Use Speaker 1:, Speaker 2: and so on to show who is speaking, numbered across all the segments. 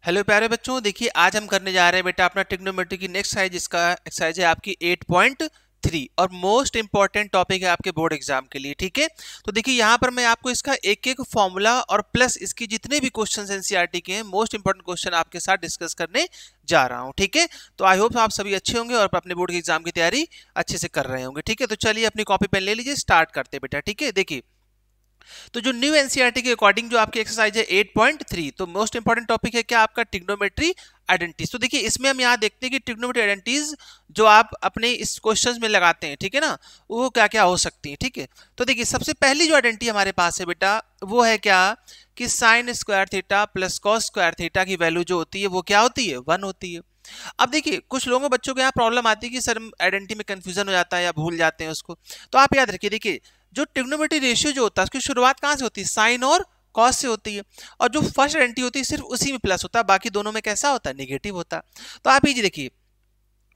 Speaker 1: Hello प्यारे बच्चों, देखिए आज हम करने जा रहे हैं बेटा अपना ट्रिग्नोमेट्री की नेक्स्ट एक्सरसाइज। इसका एक्सरसाइज है आपकी 8.3 और मोस्ट इंपॉर्टेंट टॉपिक है आपके बोर्ड एग्जाम के लिए। ठीक है, तो देखिए यहाँ पर मैं आपको इसका एक एक फॉर्मूला और प्लस इसकी जितने भी क्वेश्चंस एनसीईआरटी के हैं मोस्ट इंपॉर्टेंट क्वेश्चन आपके साथ डिस्कस करने जा रहा हूँ। ठीक है, तो आई होप आप सभी अच्छे होंगे और अपने बोर्ड के एग्जाम की तैयारी अच्छे से कर रहे होंगे। ठीक है, तो चलिए अपनी कॉपी पेन ले लीजिए, स्टार्ट करते हैं बेटा। ठीक है, देखिए तो जो न्यू एनसीईआरटी के अकॉर्डिंग जो आपकी एक्सरसाइज है 8.3, तो मोस्ट इंपॉर्टेंट टॉपिक है क्या आपका ट्रिग्नोमेट्री आइडेंटिटीज। तो देखिए इसमें हम यहाँ देखते हैं कि ट्रिग्नोमेट्री आइडेंटिटीज जो आप अपने इस क्वेश्चंस में लगाते हैं, ठीक है ना, वो क्या क्या हो सकती है। ठीक है, तो देखिए सबसे पहली जो आइडेंटिटी हमारे पास है बेटा वो है क्या कि sine square theta plus cos square theta की वैल्यू जो होती है वो क्या होती है, 1 होती है। अब देखिए कुछ लोगों बच्चों को यहाँ प्रॉब्लम आती है कि सर आइडेंटिटी में कंफ्यूजन हो जाता है या भूल जाते हैं उसको। तो आप याद रखिए, देखिए जो ट्रिग्नोमेट्री रेशियो जो होता है उसकी शुरुआत कहाँ से होती है, साइन और कॉस से होती है, और जो फर्स्ट आइडेंटिटी होती है सिर्फ उसी में प्लस होता है, बाकी दोनों में कैसा होता है, नेगेटिव होता है। तो आप ये देखिए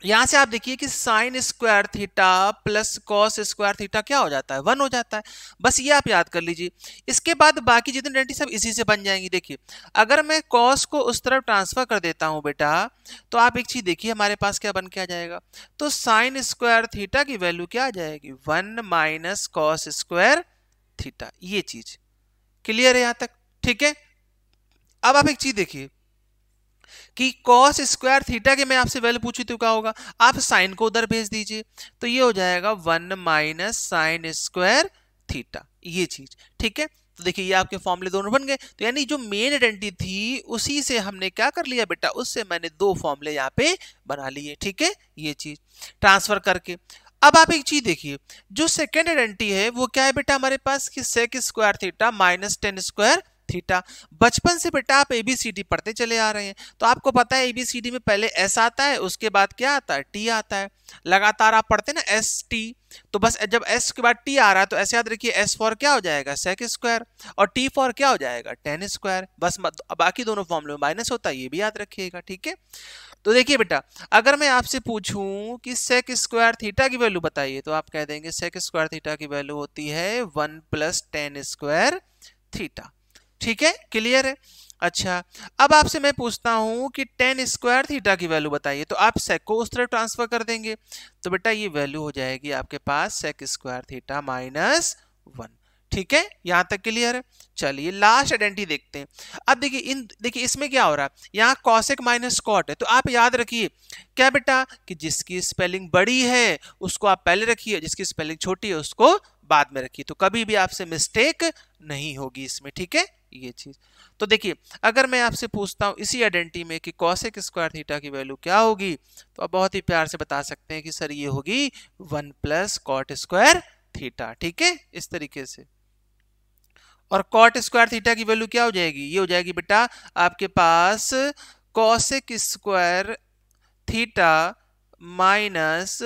Speaker 1: यहां से आप देखिए कि sine square theta plus cos square theta क्या हो जाता है, 1 हो जाता है। बस ये आप याद कर लीजिए। इसके बाद बाकी जितने आइडेंटिटी सब इसी से बन जाएंगी। देखिए अगर मैं कॉस को उस तरफ ट्रांसफर कर देता हूं बेटा, तो आप एक चीज देखिए हमारे पास क्या बन के आ जाएगा, तो साइन स्क्वायर थीटा की वैल्यू क्या आ जाएगी, 1 माइनस कॉस स्क्वायर थीटा। ये चीज क्लियर है यहां तक? ठीक है, अब आप एक चीज देखिए कि cos स्क्वायर थीटा के मैं आपसे वैल्यू पूछी तो क्या होगा, आप साइन को उधर भेज दीजिए, तो ये हो जाएगा 1 माइनस साइन स्क्वायर थीटा, ये चीज। ठीक है, तो देखिए ये आपके फॉर्मूले दोनों बन गए। तो यानी जो मेन आइडेंटिटी थी उसी से हमने क्या कर लिया बेटा, उससे मैंने दो फॉर्मूले यहाँ पे बना लिए। ठीक है, ये चीज ट्रांसफर करके। अब आप एक चीज देखिए, जो सेकेंड आइडेंटिटी है वो क्या है बेटा हमारे पास कि sec square theta minus tan square theta. बचपन से बेटा आप एबीसीडी पढ़ते चले आ रहे हैं, तो आपको पता है एबीसीडी में पहले एस आता है, उसके बाद क्या आता है, टी आता है। लगातार आप पढ़ते ना एस टी, तो बस जब एस के बाद टी आ रहा है तो ऐसे याद रखिए एस फॉर क्या हो जाएगा, सेक स्क्वायर, और टी फॉर क्या हो जाएगा, टेन स्क्वायर। बस बाकी दोनों फॉर्मूले में माइनस होता है, ये भी याद रखिएगा। ठीक है, तो देखिए बेटा अगर मैं आपसे पूछूं कि सेक स्क्वायर थीटा की वैल्यू बताइए, तो आप कह देंगे सेक स्क्वायर थीटा की वैल्यू होती है 1 प्लस टेन स्क्वायर थीटा। ठीक है, क्लियर है? अच्छा, अब आपसे मैं पूछता हूं कि टेन स्क्वायर थीटा की वैल्यू बताइए, तो आप सेक को उस तरफ ट्रांसफर कर देंगे, तो बेटा ये वैल्यू हो जाएगी आपके पास सेक स्क्वायर थीटा माइनस 1। ठीक है, यहां तक क्लियर है? चलिए लास्ट आइडेंटिटी देखते हैं। अब देखिए इसमें क्या हो रहा है, यहाँ कॉसेक माइनस कॉट है, तो आप याद रखिए क्या बेटा कि जिसकी स्पेलिंग बड़ी है उसको आप पहले रखिए, जिसकी स्पेलिंग छोटी है उसको बाद में रखिए, तो कभी भी आपसे मिस्टेक नहीं होगी इसमें। ठीक है, ये चीज। तो देखिए अगर मैं आपसे पूछता हूं इसी आइडेंटिटी में कि कॉसेक स्क्वायर थीटा की वैल्यू क्या होगी, तो आप बहुत ही प्यार से बता सकते हैं कि सर ये होगी 1 प्लस कॉट स्क्वायर थीटा। ठीक है, इस तरीके से। और कॉट स्क्वायर थीटा की वैल्यू क्या हो जाएगी, ये हो जाएगी बेटा आपके पास cosec square theta minus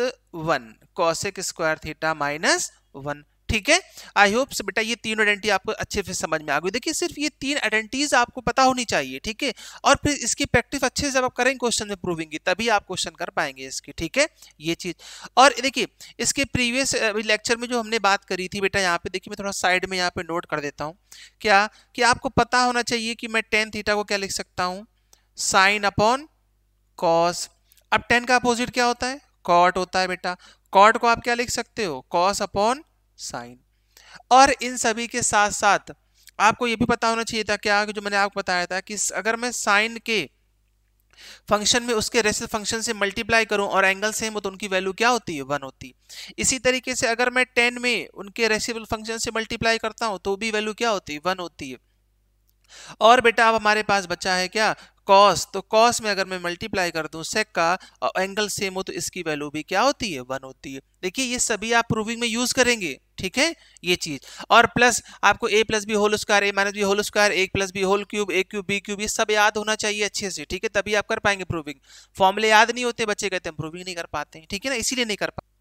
Speaker 1: 1, cosec square theta minus 1। ठीक है, आई होप बेटा ये तीन आइडेंटिटी आपको अच्छे से समझ में आ गई। देखिए सिर्फ ये तीन आइडेंटिटीज आपको पता होनी चाहिए। ठीक है, और फिर इसकी प्रैक्टिस अच्छे से जब आप करेंगे क्वेश्चन में प्रूविंग की, तभी आप क्वेश्चन कर पाएंगे इसकी। ठीक है, ये चीज। और देखिए इसके प्रीवियस लेक्चर में जो हमने बात करी थी बेटा, यहाँ पे देखिए मैं थोड़ा साइड में यहाँ पे नोट कर देता हूँ क्या कि आपको पता होना चाहिए कि मैं टेन थीटा को क्या लिख सकता हूँ, साइन अपॉन कॉस। अब टेन का अपोजिट क्या होता है, कॉट होता है बेटा। कॉट को आप क्या लिख सकते हो, कॉस अपॉन साइन। और इन सभी के साथ साथ आपको यह भी पता होना चाहिए था क्या, जो मैंने आपको बताया था कि अगर मैं साइन के फंक्शन में उसके रेसिप्रोकल फंक्शन से मल्टीप्लाई करूं और एंगल सेम हो तो उनकी वैल्यू क्या होती है, 1 होती है। इसी तरीके से अगर मैं टेन में उनके रेसिप्रोकल फंक्शन से मल्टीप्लाई करता हूं तो भी वैल्यू क्या होती है, 1 होती है। और बेटा अब हमारे पास बचा है क्या, कॉस। तो कॉस में अगर मैं मल्टीप्लाई कर दूं सेक का और एंगल सेम हो तो इसकी वैल्यू भी क्या होती है, 1 होती है। देखिए ये सभी आप प्रूविंग में यूज करेंगे। ठीक है, ये चीज। और प्लस आपको ए प्लस बी होल स्क्वायर, ए माइनस बी होल स्क्वायर, ए प्लस बी होल क्यूब, ए क्यूब बी क्यूब, ये सब याद होना चाहिए अच्छे से। ठीक है, तभी आप कर पाएंगे प्रूविंग। फॉर्मूले याद नहीं होते, बच्चे कहते हैं प्रूविंग नहीं कर पाते हैं। ठीक है ना, इसीलिए नहीं कर पाते।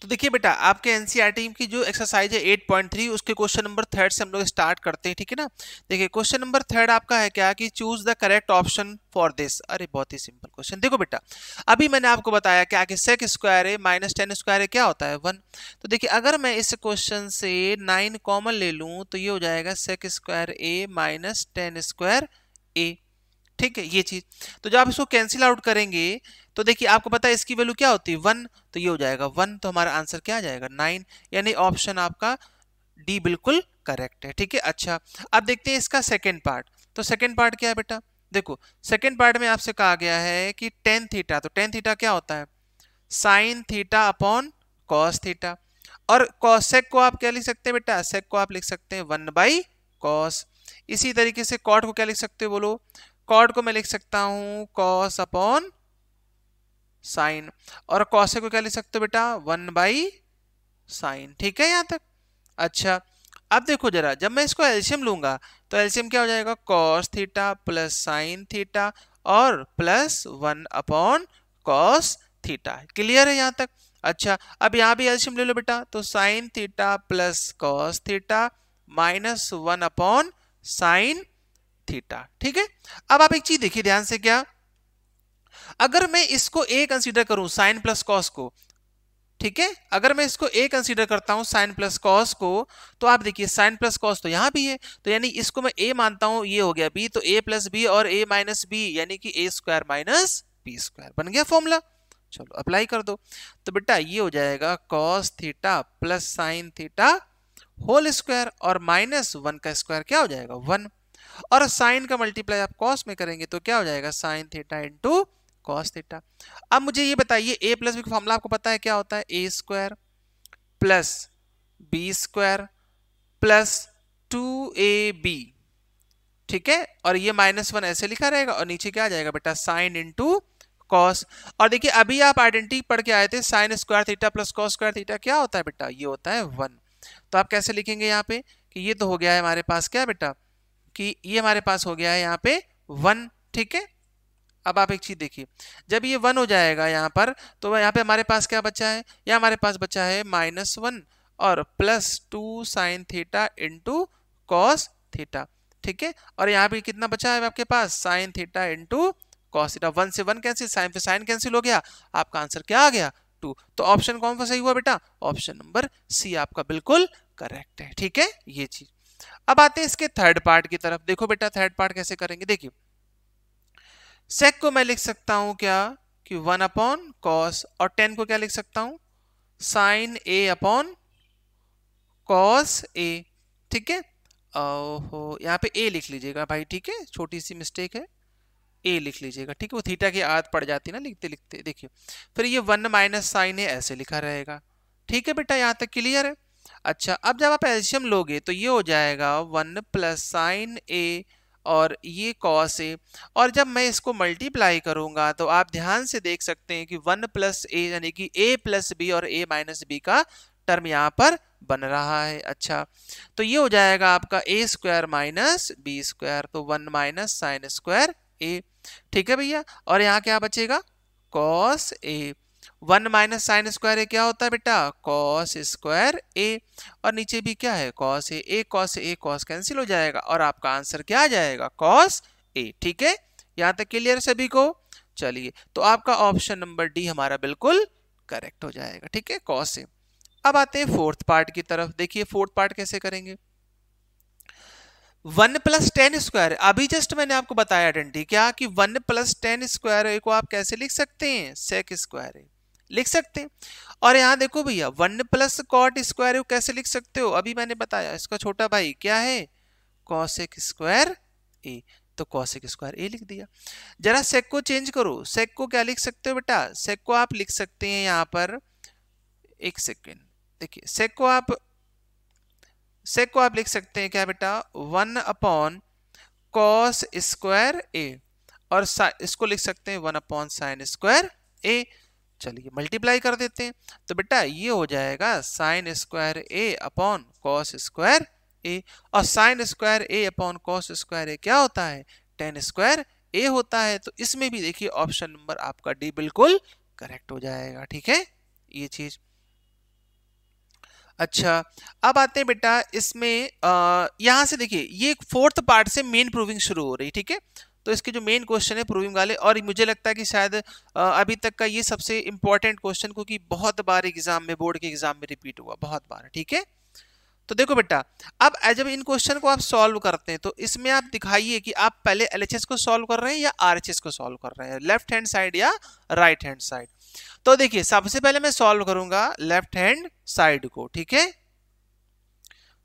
Speaker 1: तो देखिए बेटा आपके एनसीईआरटी की जो एक्सरसाइज है 8.3 उसके क्वेश्चन नंबर थर्ड से हम लोग स्टार्ट करते हैं। ठीक है ना, देखिए क्वेश्चन नंबर थर्ड आपका है क्या कि choose the correct option for this. अरे बहुत ही सिंपल क्वेश्चन। देखो बेटा अभी मैंने आपको बताया क्या कि सेक स्क्वायर है माइनस टेन स्क्वायर है क्या होता है, 1। तो देखिए अगर मैं इस क्वेश्चन से 9 कॉमन ले लूं तो ये हो जाएगा सेक स्क्वायर ए माइनस टेन स्क्वायर ए। ठीक है ये चीज। तो जब आप इसको कैंसिल आउट करेंगे तो देखिए आपको पता है इसकी वैल्यू क्या होती है 1, तो ये हो जाएगा 1, तो हमारा आंसर क्या आ जाएगा 9, यानी ऑप्शन आपका डी बिल्कुल करेक्ट है। ठीक है अच्छा, अब देखते हैं इसका सेकेंड पार्ट। तो सेकेंड पार्ट क्या है बेटा, देखो सेकेंड पार्ट में आपसे कहा गया है कि टेन थीटा, तो टेन थीटा क्या होता है sine theta upon cos theta, और कॉसेक को आप क्या लिख सकते हैं बेटा, सेक को आप लिख सकते हैं 1/cos। इसी तरीके से कॉट को क्या लिख सकते हो बोलो, कॉट को मैं लिख सकता हूं कॉस अपॉन साइन, और कॉसेक को क्या लिख सकते हो बेटा 1/sin। ठीक है यहां तक। अच्छा अब देखो जरा, जब मैं इसको एलसीएम लूंगा तो एलसीएम क्या हो जाएगा cos theta plus sine theta और प्लस 1/cos थीटा। क्लियर है यहां तक। अच्छा अब यहां भी एलसीएम ले लो बेटा, तो sine theta plus cos theta minus 1/sin theta. ठीक है, अब आप एक चीज देखिए ध्यान से, क्या अगर मैं इसको ए कंसीडर करूं साइन प्लस कॉस को, ठीक है, अगर मैं इसको ए कंसीडर करता हूं साइन प्लस कॉस को, तो आप देखिए साइन प्लस कॉस तो यहां भी है, तो यानी इसको मैं ए मानता हूं, ये हो गया बी, तो ए प्लस बी और ए माइनस बी यानी कि ए स्क्वायर माइनस बी स्क्वायर बन गया फॉर्मूला। चलो अप्लाई कर दो, तो बेटा ये हो जाएगा cos theta plus sine theta whole square और माइनस 1 का स्क्वायर क्या हो जाएगा 1, और साइन का मल्टीप्लाई आप कॉस में करेंगे तो क्या हो जाएगा sine theta into cos theta. अब मुझे ये बताइए ए प्लस बी का फॉर्मूला आपको पता है क्या होता है, A square plus B square plus 2ab। ठीक है, और ये -1 ऐसे लिखा रहेगा और नीचे क्या आ जाएगा बेटा साइन इंटू कॉस। और देखिए अभी आप आइडेंटिटी पढ़ के आए थे, sine square theta plus cos square theta क्या होता है बेटा, ये होता है 1। तो आप कैसे लिखेंगे यहाँ पे कि ये तो हो गया है हमारे पास क्या बेटा, कि ये हमारे पास हो गया है यहाँ पे 1। ठीक है, अब आप एक चीज देखिए, जब ये 1 हो जाएगा यहाँ पर, तो यहाँ पे हमारे पास क्या बचा है, या हमारे पास बचा है -1 और plus 2 sine theta into cos theta. ठीक है, और यहाँ पे कितना बचा है आपके पास sine theta into cos theta, 1 से 1 कैंसिल, साइन पे साइन कैंसिल हो गया, आपका आंसर क्या आ गया 2। तो ऑप्शन कौन सा सही हुआ बेटा, ऑप्शन नंबर सी आपका बिल्कुल करेक्ट है। ठीक है ये चीज। अब आते हैं इसके थर्ड पार्ट की तरफ। देखो बेटा थर्ड पार्ट कैसे करेंगे, देखिए सेक को मैं लिख सकता हूं क्या कि 1/cos, और 10 को क्या लिख सकता हूं साइन a/cos a। ठीक है, ओहो यहाँ पे a लिख लीजिएगा भाई, ठीक है छोटी सी मिस्टेक है, a लिख लीजिएगा। ठीक है, वो थीटा की आदत पड़ जाती है ना लिखते लिखते। देखिए फिर ये 1 माइनस साइन a ऐसे लिखा रहेगा। ठीक है बेटा यहाँ तक क्लियर है। अच्छा अब जब आप एलसीएम लोगे तो ये हो जाएगा 1 प्लस साइन a और ये कॉस ए, और जब मैं इसको मल्टीप्लाई करूंगा तो आप ध्यान से देख सकते हैं कि 1 प्लस ए यानी कि a प्लस बी और a माइनस बी का टर्म यहाँ पर बन रहा है। अच्छा तो ये हो जाएगा आपका a square minus B square, तो 1 माइनस साइन स्क्वायर a। ठीक है भैया, और यहाँ क्या बचेगा cos a, 1 minus sine square A क्या होता है बेटा कॉस स्क्वायर ए, और नीचे भी क्या है कॉस ए कॉस कैंसिल हो जाएगा और आपका आंसर क्या आ जाएगा कॉस ए। ठीक है यहां तक क्लियर सभी को। चलिए तो आपका ऑप्शन नंबर डी हमारा बिल्कुल करेक्ट हो जाएगा। ठीक है कॉस ए। अब आते हैं फोर्थ पार्ट की तरफ। देखिए फोर्थ पार्ट कैसे करेंगे, 1 प्लस 10 स्क्वायर, अभी जस्ट मैंने आपको बताया आइडेंटिटी क्या कि 1 प्लस 10 स्क्वायर को आप कैसे लिख सकते हैं सेक स्क्वायर लिख सकते हैं। और यहां देखो भैया 1 प्लस कॉट स्क्वायर कैसे लिख सकते हो, अभी मैंने बताया इसका छोटा भाई क्या है कॉसेक स्क्वायर ए, तो कॉसेक स्क्वायर ए लिख दिया। जरा सेक को चेंज करो, सेक को क्या लिख सकते हो बेटा, सेक को आप लिख सकते हैं यहां पर, एक सेकेंड देखिए सेक को आप लिख सकते हैं क्या बेटा 1/cos स्क्वायर ए, और इसको लिख सकते हैं 1/sin स्क्वायर ए। चलिए मल्टीप्लाई कर देते हैं, तो बेटा ये हो जाएगा साइन स्क्वायर ए अपॉन कॉस स्क्वायर ए, और sign square A upon cos square A क्या होता है 10 स्क्वायर ए होता है। तो इसमें भी देखिए ऑप्शन नंबर आपका डी बिल्कुल करेक्ट हो जाएगा। ठीक है ये चीज। अच्छा अब आते हैं बेटा इसमें यहां से देखिए ये फोर्थ पार्ट से मेन प्रूविंग शुरू हो रही। ठीक है, तो इसके जो मेन क्वेश्चन है प्रूविंग वाले, और मुझे लगता है कि शायद अभी तक का ये सबसे इंपॉर्टेंट क्वेश्चन, क्योंकि बहुत बार एग्जाम में बोर्ड के एग्जाम में रिपीट हुआ बहुत बार। ठीक है, तो देखो बेटा, अब जब इन क्वेश्चन को आप सॉल्व करते हैं तो इसमें आप दिखाइए कि आप पहले एलएचएस को सॉल्व कर रहे हैं या आरएचएस को सॉल्व कर रहे हैं, लेफ्ट हैंड साइड या राइट हैंड साइड। तो देखिए सबसे पहले मैं सॉल्व करूंगा लेफ्ट हैंड साइड को, ठीक है।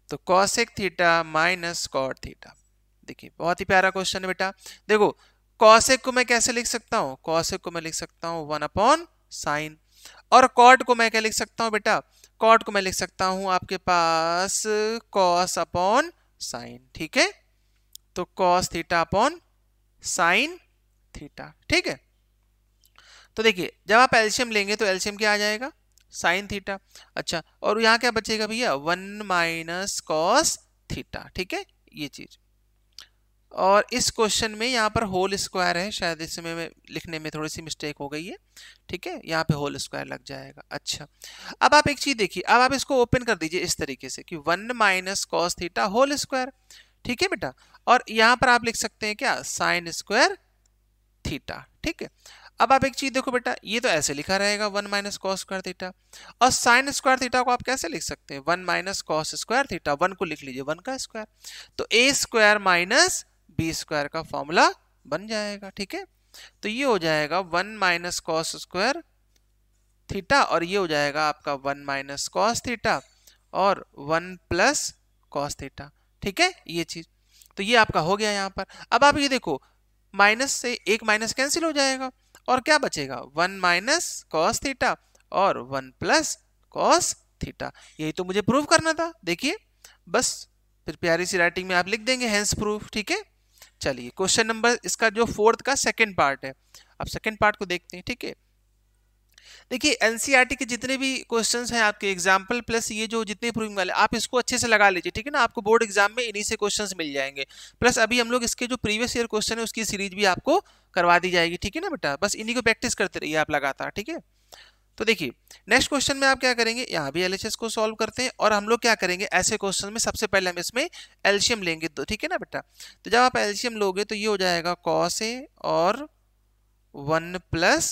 Speaker 1: तो cosec theta minus cot theta, देखिए बहुत ही प्यारा क्वेश्चन है बेटा। देखो कॉसेक को मैं कैसे लिख सकता हूं, कॉसेक को मैं लिख सकता हूं 1/sin, और कॉट को मैं क्या लिख सकता हूं बेटा, कॉट को मैं लिख सकता हूं आपके पास कॉस अपॉन साइन, ठीक है। तो cos theta upon sine theta, ठीक है। तो देखिए जब आप एलसीएम लेंगे तो एलसीएम क्या आ जाएगा, साइन थीटा। अच्छा, और यहाँ क्या बचेगा भैया, 1 माइनस कॉस थीटा, ठीक है, ये चीज। और इस क्वेश्चन में यहाँ पर होल स्क्वायर है, शायद इसमें मैं लिखने में थोड़ी सी मिस्टेक हो गई है, ठीक है, यहाँ पे होल स्क्वायर लग जाएगा। अच्छा, अब आप एक चीज देखिए, अब आप इसको ओपन कर दीजिए इस तरीके से कि 1 minus cos theta whole square, ठीक है बेटा। और यहाँ पर आप लिख सकते हैं क्या, साइन स्क्वायर थीटा, ठीक है। अब आप एक चीज देखो बेटा, ये तो ऐसे लिखा रहेगा 1 माइनस कॉस स्क्वायर थीटा, और साइन स्क्वायर थीटा को आप कैसे लिख सकते हैं, 1 माइनस कॉस स्क्वायर थीटा, 1 को लिख लीजिए 1 का स्क्वायर, तो ए स्क्वायर माइनस बी स्क्वायर का फॉर्मूला बन जाएगा, ठीक है। तो ये हो जाएगा 1 माइनस कॉस स्क्वायर थीटा, और ये हो जाएगा आपका 1 माइनस कॉस थीटा और 1 प्लस कॉस थीटा, ठीक है, ये चीज। तो ये आपका हो गया यहाँ पर। अब आप ये देखो, माइनस से एक माइनस कैंसिल हो जाएगा और क्या बचेगा, 1 माइनस कॉस थीटा और 1 प्लस कॉस थीटा। यही तो मुझे प्रूव करना था, देखिए बस फिर प्यारी सी राइटिंग में आप लिख देंगे हेंस प्रूफ, ठीक है। चलिए क्वेश्चन नंबर इसका जो 4th का सेकंड पार्ट है, अब सेकंड पार्ट को देखते हैं, ठीक है। देखिए एनसीईआरटी के जितने भी क्वेश्चंस हैं आपके एग्जाम्पल प्लस ये जो जितने प्रूविंग वाले, आप इसको अच्छे से लगा लीजिए, ठीक है ना, आपको बोर्ड एग्जाम में इन्हीं से क्वेश्चंस मिल जाएंगे। प्लस अभी हम लोग इसके जो प्रीवियस ईयर क्वेश्चन है उसकी सीरीज भी आपको करवा दी जाएगी, ठीक है ना बेटा, बस इन्हीं को प्रैक्टिस करते रहिए आप लगातार, ठीक है। तो देखिए नेक्स्ट क्वेश्चन में आप क्या करेंगे, यहाँ भी एलएचएस को सॉल्व करते हैं, और हम लोग क्या करेंगे ऐसे क्वेश्चन में सबसे पहले हम इसमें एलसीएम लेंगे, तो ठीक है ना बेटा। तो जब आप एलसीएम लोगे तो ये हो जाएगा कॉस ए और 1 प्लस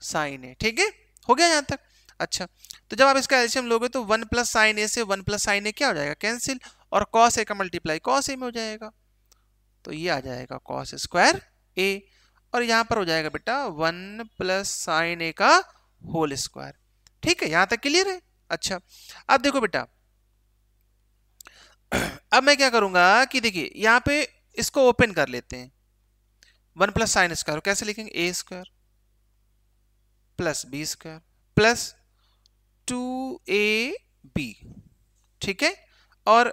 Speaker 1: साइन ए, ठीक है, हो गया यहाँ तक। अच्छा, तो जब आप इसका एलसीएम लोगे तो 1 प्लस साइन ए से 1 प्लस साइन ए क्या हो जाएगा, कैंसिल, और कॉस ए का मल्टीप्लाई कॉस ए में हो जाएगा, तो ये आ जाएगा कॉस स्क्वायर ए, और यहाँ पर हो जाएगा बेटा 1 प्लस साइन ए का होल स्क्वायर, ठीक है, यहां तक क्लियर है। अच्छा, अब देखो बेटा, अब मैं क्या करूंगा कि देखिए यहां पे इसको ओपन कर लेते हैं, 1 प्लस साइन स्क्वायर कैसे लिखेंगे, A square plus B square plus 2ab, ठीक है, और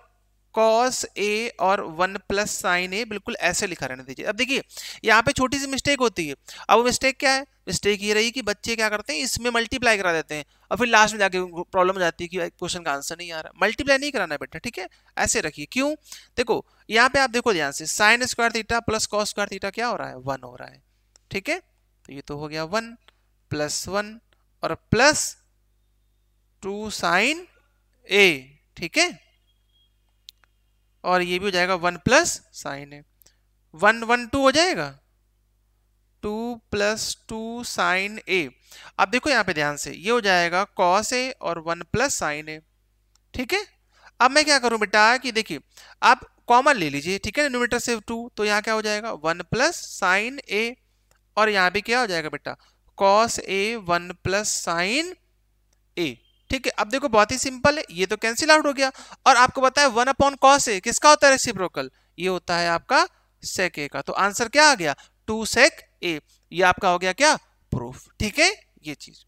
Speaker 1: कॉस ए और 1 प्लस साइन ए बिल्कुल ऐसे लिखा रहने दीजिए। अब देखिए यहाँ पे छोटी सी मिस्टेक होती है, अब वो मिस्टेक क्या है, मिस्टेक ये रही कि बच्चे क्या करते हैं इसमें मल्टीप्लाई करा देते हैं और फिर लास्ट में जाके प्रॉब्लम हो जाती है कि क्वेश्चन का आंसर नहीं आ रहा। मल्टीप्लाई नहीं कराना बेटा, ठीक है, ऐसे रखिए। क्यों, देखो यहाँ पे आप देखो ध्यान से, sine square theta plus cos square theta क्या हो रहा है, 1 हो रहा है, ठीक है। तो ये तो हो गया 1 प्लस 1 और प्लस 2 साइन ए, ठीक है, और ये भी हो जाएगा 1 प्लस साइन ए, 1 1 2 हो जाएगा, 2 प्लस 2 साइन ए। अब देखो यहाँ पे ध्यान से, ये हो जाएगा कॉस ए और 1 प्लस साइन ए, ठीक है। अब मैं क्या करूं बेटा कि देखिए आप कॉमन ले लीजिए, ठीक है, न्यूमरेटर से 2, तो यहाँ क्या हो जाएगा 1 प्लस साइन ए, और यहाँ भी क्या हो जाएगा बेटा कॉस ए 1 प्लस साइन ए, ठीक है। अब देखो बहुत ही सिंपल है, ये तो कैंसिल आउट हो गया, और आपको पता है 1 अपॉन कॉस ए किसका होता है, रेसिप्रोकल, ये होता है आपका सेक ए का। तो आंसर क्या आ गया, 2 सेक ए, ये आपका हो गया क्या, प्रूफ, ठीक है, ये चीज।